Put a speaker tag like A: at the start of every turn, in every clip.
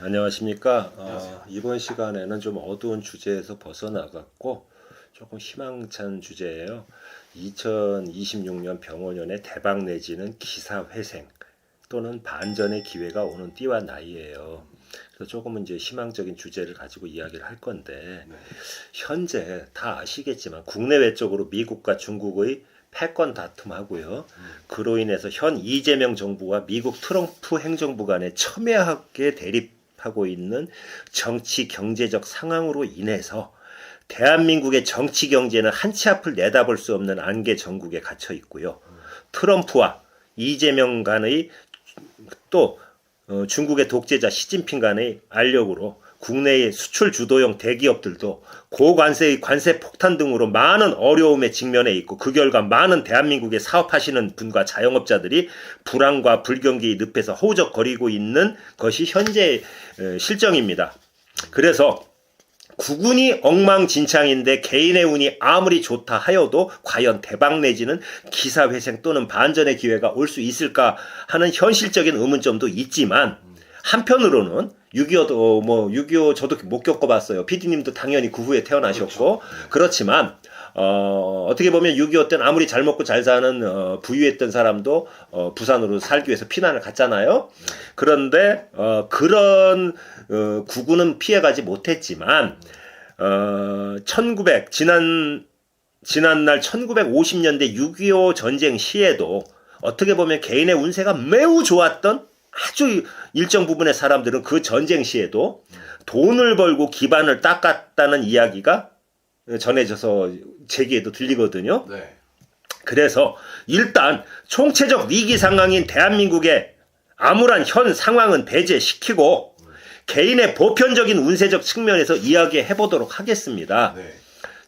A: 안녕하십니까. 이번 시간에는 좀 어두운 주제에서 벗어나갔고 조금 희망찬 주제예요. 2026년 병원연의 대박 내지는 기사회생 또는 반전의 기회가 오는 띠와 나이예요. 그래서 조금은 이제 희망적인 주제를 가지고 이야기를 할 건데, 현재 다 아시겠지만 국내외적으로 미국과 중국의 패권 다툼하고요. 그로 인해서 현 이재명 정부와 미국 트럼프 행정부 간에 첨예하게 대립하고 있는 정치 경제적 상황으로 인해서 대한민국의 정치 경제는 한치 앞을 내다볼 수 없는 안개 전국에 갇혀 있고요. 트럼프와 이재명 간의 또 중국의 독재자 시진핑 간의 알력으로 국내의 수출 주도형 대기업들도 고관세의 관세 폭탄 등으로 많은 어려움에 직면해 있고, 그 결과 많은 대한민국에 사업하시는 분과 자영업자들이 불안과 불경기의 늪에서 허우적거리고 있는 것이 현재 실정입니다. 그래서 국운이 엉망진창인데 개인의 운이 아무리 좋다 하여도 과연 대박 내지는 기사회생 또는 반전의 기회가 올 수 있을까 하는 현실적인 의문점도 있지만, 한편으로는 6.25 저도 못 겪어봤어요. PD님도 당연히 그 후에 태어나셨고, 그렇지만 어떻게 보면 6.25 때는 아무리 잘 먹고 잘 사는 부유했던 사람도 부산으로 살기 위해서 피난을 갔잖아요. 그런데 그런 구군은 피해가지 못했지만 지난날 1950년대 6.25 전쟁 시에도 어떻게 보면 개인의 운세가 매우 좋았던 아주 일정 부분의 사람들은 그 전쟁 시에도 돈을 벌고 기반을 닦았다는 이야기가 전해져서 제기에도 들리거든요.
B: 네.
A: 그래서 일단 총체적 위기 상황인 대한민국의 암울한 현 상황은 배제시키고 개인의 보편적인 운세적 측면에서 이야기해 보도록 하겠습니다.
B: 네.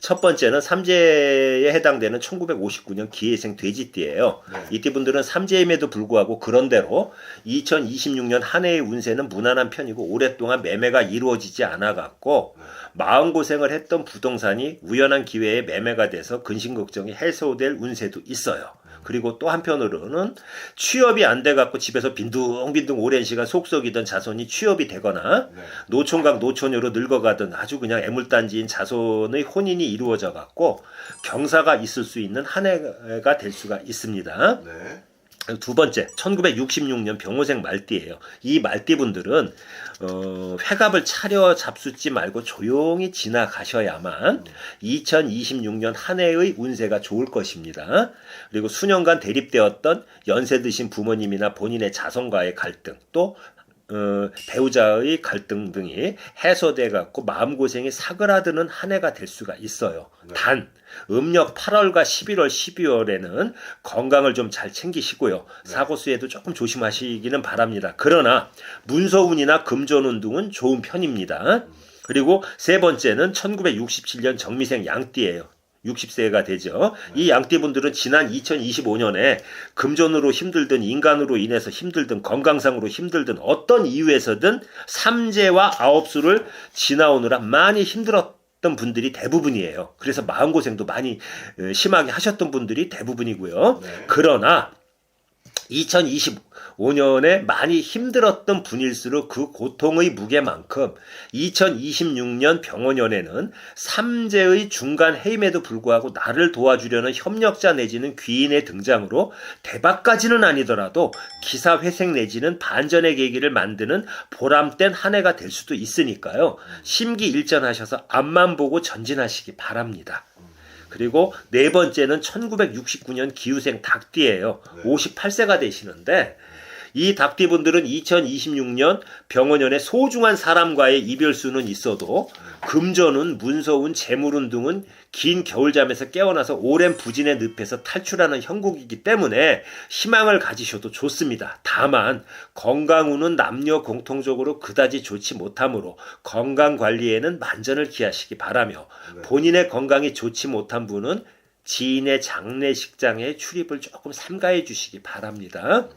A: 첫 번째는 삼재에 해당되는 1959년 기해생 돼지띠예요.
B: 네.
A: 이띠 분들은 삼재임에도 불구하고 그런대로 2026년 한 해의 운세는 무난한 편이고 오랫동안 매매가 이루어지지 않아갔고, 마음고생을 했던 부동산이 우연한 기회에 매매가 돼서 근심 걱정이 해소될 운세도 있어요. 그리고 또 한편으로는 취업이 안 돼갖고 집에서 빈둥빈둥 오랜 시간 속썩이던 자손이 취업이 되거나 노총각 노처녀로 늙어가던 아주 그냥 애물단지인 자손의 혼인이 이루어져 갖고 경사가 있을 수 있는 한 해가 될 수가 있습니다.
B: 네.
A: 두 번째, 1966년 병호생 말띠예요. 이 말띠분들은 회갑을 차려 잡숫지 말고 조용히 지나가셔야만 2026년 한 해의 운세가 좋을 것입니다. 그리고 수년간 대립되었던 연세 드신 부모님이나 본인의 자손과의 갈등, 또 배우자의 갈등 등이 해소돼 갖고 마음고생이 사그라드는 한 해가 될 수가 있어요. 단 음력 8월과 11월, 12월에는 건강을 좀 잘 챙기시고요. 사고수에도 조금 조심하시기는 바랍니다. 그러나 문서운이나 금전운 등은 좋은 편입니다. 그리고 세 번째는 1967년 정미생 양띠예요. 60세가 되죠. 이 양띠분들은 지난 2025년에 금전으로 힘들든 인간으로 인해서 힘들든 건강상으로 힘들든 어떤 이유에서든 삼재와 아홉수를 지나오느라 많이 힘들었던 분들이 대부분이에요. 그래서 마음고생도 많이 심하게 하셨던 분들이 대부분이고요. 그러나 2025년에 많이 힘들었던 분일수록 그 고통의 무게만큼 2026년 병원연에는 삼재의 중간 해임에도 불구하고 나를 도와주려는 협력자 내지는 귀인의 등장으로 대박까지는 아니더라도 기사회생 내지는 반전의 계기를 만드는 보람된 한 해가 될 수도 있으니까요. 심기일전하셔서 앞만 보고 전진하시기 바랍니다. 그리고 네 번째는 1969년 기후생 닭띠예요. 58세가 되시는데, 이 닭띠분들은 2026년 병원연에 소중한 사람과의 이별수는 있어도 금전운, 문서운, 재물운 등은 긴 겨울잠에서 깨어나서 오랜 부진의 늪에서 탈출하는 형국이기 때문에 희망을 가지셔도 좋습니다. 다만 건강운은 남녀 공통적으로 그다지 좋지 못하므로 건강관리에는 만전을 기하시기 바라며, 본인의 건강이 좋지 못한 분은 지인의 장례식장에 출입을 조금 삼가해 주시기 바랍니다.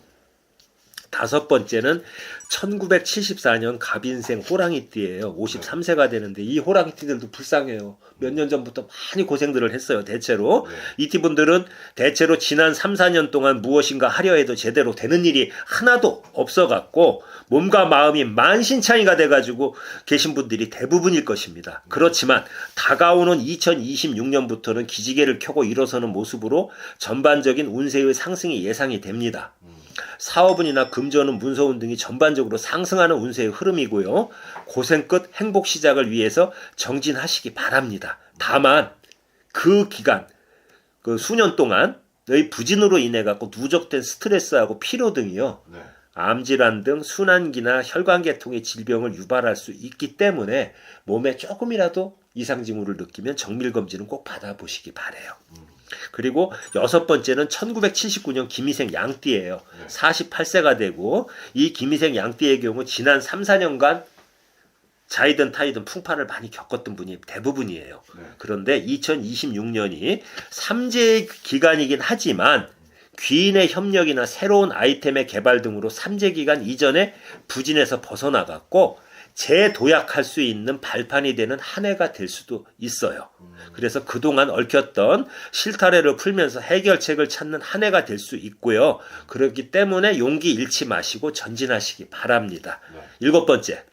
A: 다섯 번째는 1974년 갑인생 호랑이띠예요. 53세가 되는데 이 호랑이띠들도 불쌍해요. 몇 년 전부터 많이 고생들을 했어요. 대체로 이 띠분들은 대체로 지난 3, 4년 동안 무엇인가 하려 해도 제대로 되는 일이 하나도 없어갖고 몸과 마음이 만신창이가 돼가지고 계신 분들이 대부분일 것입니다. 그렇지만 다가오는 2026년부터는 기지개를 켜고 일어서는 모습으로 전반적인 운세의 상승이 예상이 됩니다. 사업운이나 금전운, 문서운 등이 전반적으로 상승하는 운세의 흐름이고요. 고생 끝 행복 시작을 위해서 정진하시기 바랍니다. 다만 그 기간, 그 수년 동안의 부진으로 인해 갖고 누적된 스트레스하고 피로 등이요. 암질환 등 순환기나 혈관계통의 질병을 유발할 수 있기 때문에 몸에 조금이라도 이상 징후를 느끼면 정밀검진은 꼭 받아보시기 바래요. 그리고 여섯 번째는 1979년 김희생 양띠예요. 48세가 되고 이 김희생 양띠의 경우 지난 3, 4년간 자이든 타이든 풍파를 많이 겪었던 분이 대부분이에요. 그런데 2026년이 삼재의 기간이긴 하지만 귀인의 협력이나 새로운 아이템의 개발 등으로 삼재 기간 이전에 부진에서 벗어나갔고 재도약할 수 있는 발판이 되는 한 해가 될 수도 있어요. 그래서 그동안 얽혔던 실타래를 풀면서 해결책을 찾는 한 해가 될 수 있고요. 그렇기 때문에 용기 잃지 마시고 전진하시기 바랍니다. 일곱 번째,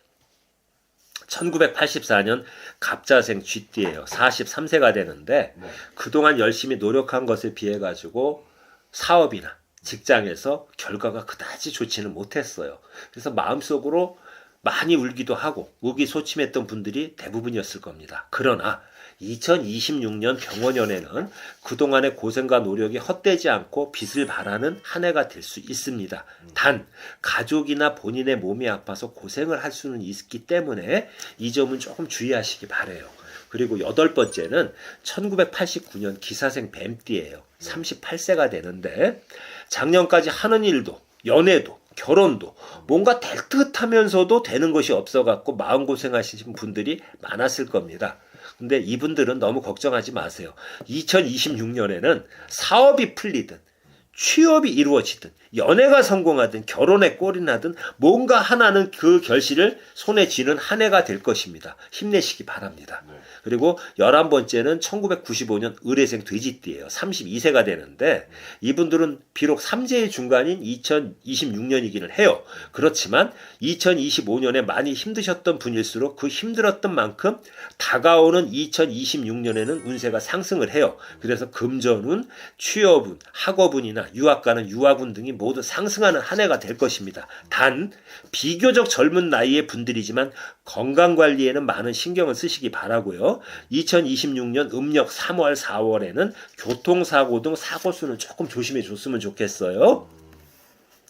A: 1984년 갑자생 쥐띠예요. 43세가 되는데 그동안 열심히 노력한 것에 비해 가지고 사업이나 직장에서 결과가 그다지 좋지는 못했어요. 그래서 마음속으로 많이 울기도 하고 의기소침했던 분들이 대부분이었을 겁니다. 그러나 2026년 병원연에는 그동안의 고생과 노력이 헛되지 않고 빛을 발하는 한 해가 될 수 있습니다. 단 가족이나 본인의 몸이 아파서 고생을 할 수는 있기 때문에 이 점은 조금 주의하시기 바래요. 그리고 여덟 번째는 1989년 기사생 뱀띠예요. 38세가 되는데 작년까지 하는 일도 연애도 결혼도 뭔가 될 듯 하면서도 되는 것이 없어갖고 마음고생하시는 분들이 많았을 겁니다. 근데 이분들은 너무 걱정하지 마세요. 2026년에는 사업이 풀리든 취업이 이루어지든 연애가 성공하든 결혼에 꼴이 나든 뭔가 하나는 그 결실을 손에 쥐는 한 해가 될 것입니다. 힘내시기 바랍니다. 그리고 11번째는 1995년 의뢰생 돼지띠예요. 32세가 되는데 이분들은 비록 삼재의 중간인 2026년이기는 해요. 그렇지만 2025년에 많이 힘드셨던 분일수록 그 힘들었던 만큼 다가오는 2026년에는 운세가 상승을 해요. 그래서 금전운, 취업운, 학업운이나 유학 가는 유학운 등이 모두 상승하는 한 해가 될 것입니다. 단 비교적 젊은 나이의 분들이지만 건강관리에는 많은 신경을 쓰시기 바라고요. 2026년 음력 3월, 4월에는 교통사고 등 사고수는 조금 조심해 줬으면 좋겠어요.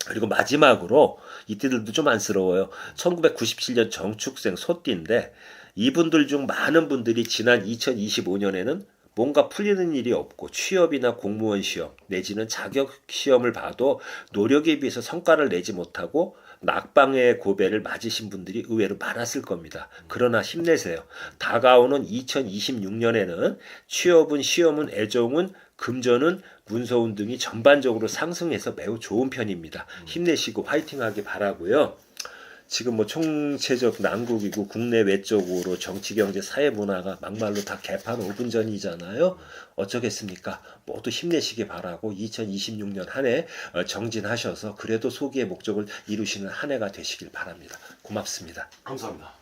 A: 그리고 마지막으로 이때들도 좀 안쓰러워요. 1997년 정축생 소띠인데 이분들 중 많은 분들이 지난 2025년에는 뭔가 풀리는 일이 없고 취업이나 공무원 시험 내지는 자격 시험을 봐도 노력에 비해서 성과를 내지 못하고 낙방의 고배를 맞으신 분들이 의외로 많았을 겁니다. 그러나 힘내세요. 다가오는 2026년에는 취업은, 시험은, 애정은, 금전은, 문서운 등이 전반적으로 상승해서 매우 좋은 편입니다. 힘내시고 화이팅하기 바라고요. 지금 뭐 총체적 난국이고 국내 외적으로 정치, 경제, 사회 문화가 막말로 다 개판 5분 전이잖아요. 어쩌겠습니까? 모두 힘내시기 바라고 2026년 한 해 정진하셔서 그래도 소기의 목적을 이루시는 한 해가 되시길 바랍니다. 고맙습니다.
B: 감사합니다.